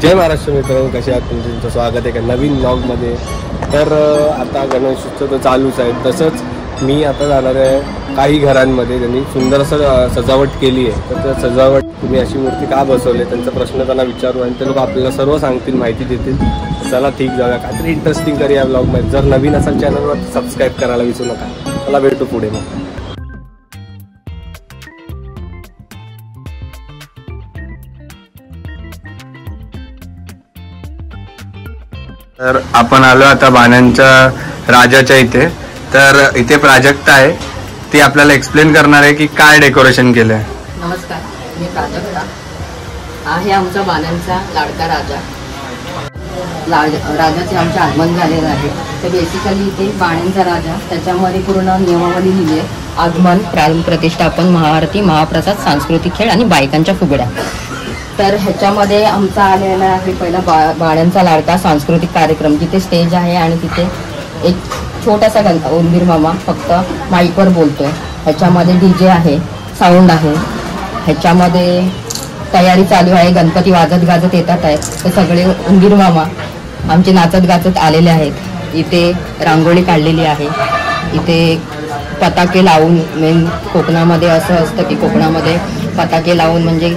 जय महाराष्ट्र मित्रांनो, कसे आहात? तुमचं स्वागत आहे का नवीन व्लॉगमध्ये. तर आता गणेशोत्सव तर चालूच आहे. तसंच मी आता जाणार आहे काही घरांमध्ये त्यांनी सुंदर असं सजावट केली आहे. तर त्या सजावट तुम्ही अशी मूर्ती का बसवली त्यांचा प्रश्न त्यांना विचारू आणि ते लोक आपल्याला सर्व सांगतील, माहिती देतील. चला ठीक, जाऊया, काहीतरी इंटरेस्टिंग करूया व्लॉगमध्ये. जर नवीन असाल चॅनलवर सबस्क्राईब करायला विसरू नका. चला भेटू पुढे मग. तर आपण आलो आता बाण्यांच्या राजाच्या इथे. तर इथे प्राजक्ता आहे, ती आपल्याला एक्सप्लेन करणार आहे की काय डेकोरेशन केलंय. नमस्कार, मी प्राजक्ता आहे. आमचा बाण्यांचा लाडका राजा. राजाचे आमचे आगमन झालेलं आहे. तर बेसिकली इथे बाण्यांचा राजा, त्याच्यामध्ये पूर्ण नियमावली लिहिली आहे. आगमन, प्रतिष्ठापन, महाआरती, महाप्रसाद, सांस्कृतिक खेळ आणि बायकांच्या फुगड्या. तर ह्याच्यामध्ये आमचा आलेला आहे पहिला बाण्यांचा लाडका सांस्कृतिक कार्यक्रम, जिथे स्टेज आहे आणि तिथे एक छोटासा उंदीर मामा फक्त माईकवर बोलतोय. ह्याच्यामध्ये DJ आहे, साऊंड आहे. ह्याच्यामध्ये तयारी चालू आहे. गणपती वाजत गाजत येतात आहेत. तर सगळे उंदीर मामा आमचे नाचत गाचत आलेले आहेत. इथे रांगोळी काढलेली आहे. इथे पताके लावून, मेन कोकणामध्ये असं असतं की कोकणामध्ये पताके लावून म्हणजे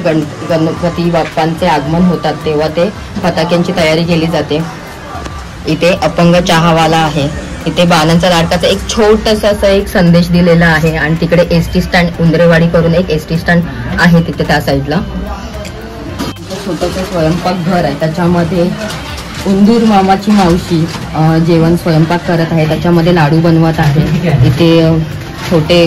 गणपती बाप्पांचे आगमन होतात तेव्हा ते पताक्यांची तयारी केली जाते. इथे अपंग चहावाला आहे. इथे बाण्यांचा लाडकाचा एक छोटासा असा एक संदेश दिलेला आहे. आणि तिकडे ST स्टँड उंदरेवाडी करून एक ST स्टँड आहे तिथे त्या साईडला. छोटंसं स्वयंपाकघर आहे. त्याच्यामध्ये उंदीर मामाची मावशी जेवण स्वयंपाक करत आहे. त्याच्यामध्ये लाडू बनवत आहे. इथे छोटे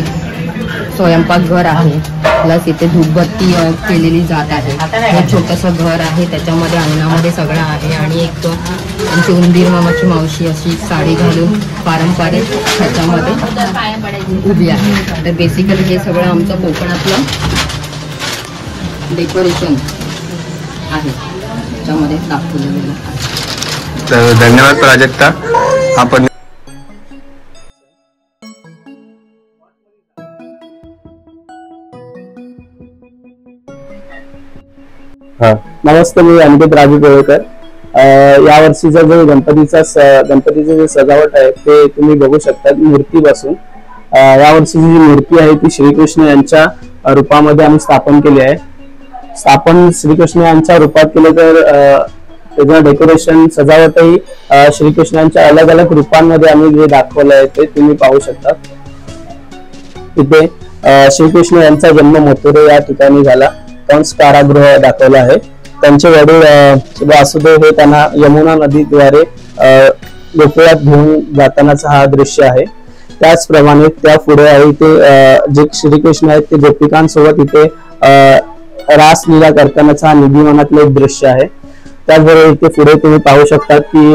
स्वयंपाकघर आहे. प्लस इथे धूपबत्ती केलेली जात आहे. हे छोटंसं घर आहे. त्याच्यामध्ये अंगणामध्ये सगळं आहे. आणि एक आमची उंदीर मामाची मावशी अशी साडी घालून पारंपरिक ह्याच्यामध्ये उभी आहे. तर बेसिकली हे सगळं आमचं कोकणातलं डेकोरेशन आहे, त्याच्यामध्ये दाखवलेलं आहे. तर धन्यवाद प्राजक्ता. आपण नमस्ते, मी अनिकेत राजू गोळेकर. यावर्षीचा जो गणपतीचं जे सजावट आहे ते तुम्ही बघू शकता मूर्ती बसून. यावर्षीची जी मूर्ती आहे ती श्रीकृष्ण यांच्या रूपामध्ये आम्ही स्थापन केली आहे. स्थापन श्रीकृष्ण यांच्या रूपात केले तर त्याचं डेकोरेशन सजावटही श्रीकृष्णांच्या अलग अलग रूपांमध्ये आम्ही जे दाखवलं आहे ते तुम्ही पाहू शकता. इथे श्रीकृष्ण यांचा जन्म मथुरा या ठिकाणी झाला. कंस कारागृह दाखवलं आहे. त्यांचे वडील वासुदेव हे त्यांना यमुना नदीद्वारे गोकुळात घेऊन जातानाचा हा दृश्य आहे. त्याचप्रमाणे त्या पुढे आहे ते जे श्रीकृष्ण आहेत ते गोपिकांसोबत इथे रासलीला करतानाचा हा निधिवनातलं एक दृश्य आहे. त्याचबरोबर इथे पुढे तुम्ही पाहू शकता की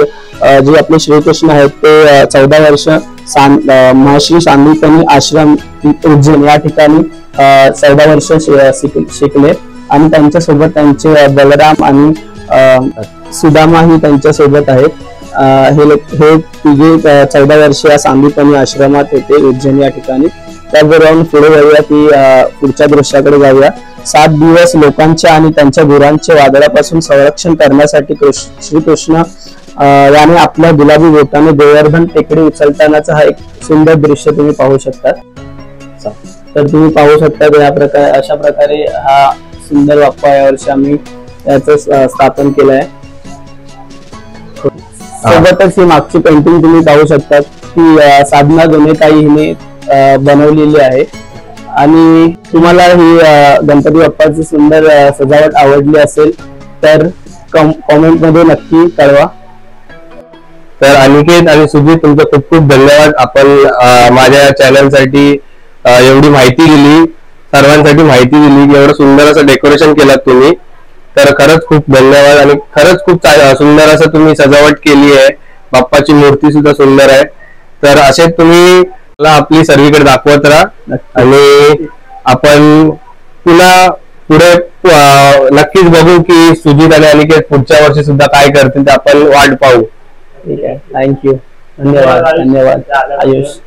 जे आपले श्रीकृष्ण आहेत ते 14 वर्ष महर्षी सांदीपनी आश्रम उज्जैन या ठिकाणी 14 वर्ष शिकले. आणि त्यांच्यासोबत त्यांचे बलराम आणि सुदामा ही त्यांच्या सोबत आहेत. हे तिघे 14 वर्ष या सांदीपनी आश्रमात होते उज्जैन या ठिकाणी. त्याचबरोबर पुढे जाऊया की पुढच्या दृश्याकडे जाऊया. 7 दिवस लोकांच्या आणि त्यांच्या गुरांचे वादळापासून संरक्षण करण्यासाठी श्रीकृष्ण याने आपल्या गुलाबी बोटाने गोवर्धन टेकडी उचलतानाचा हा एक सुंदर दृश्य तुम्ही पाहू शकता. तर तुम्ही पाहू शकता अशा प्रकारे हा सुंदर बाप्पा यावर्षी आम्ही याचं स्थापन केलं आहे. सोबतच ही मागची पेंटिंग तुम्ही पाहू शकता की साधना गणेताई हिने बनवलेली आहे. आणि तुम्हाला ही गणपती बाप्पाची सुंदर सजावट आवडली असेल तर कॉमेंट मध्ये नक्की कळवा. तर अनिकेत आणि सुजित, तुमचं खूप खूप धन्यवाद. आपण माझ्या चॅनलसाठी एवढी माहिती दिली, सर्वांसाठी माहिती दिली, एवढं सुंदर असं डेकोरेशन केलं तुम्ही. तर खरंच खूप धन्यवाद. आणि खरंच खूप सुंदर असं तुम्ही सजावट केली आहे. बाप्पाची मूर्ती सुद्धा सुंदर आहे. तर असे तुम्ही आपली सर्वीकडे दाखवत राहा. आणि आपण पुन्हा पुढे नक्कीच बघू की सुजित आणि अनिकेत पुढच्या वर्षी सुद्धा काय करतील ते आपण वाट पाहू. ठीक आहे, थँक्यू, धन्यवाद. आयुष.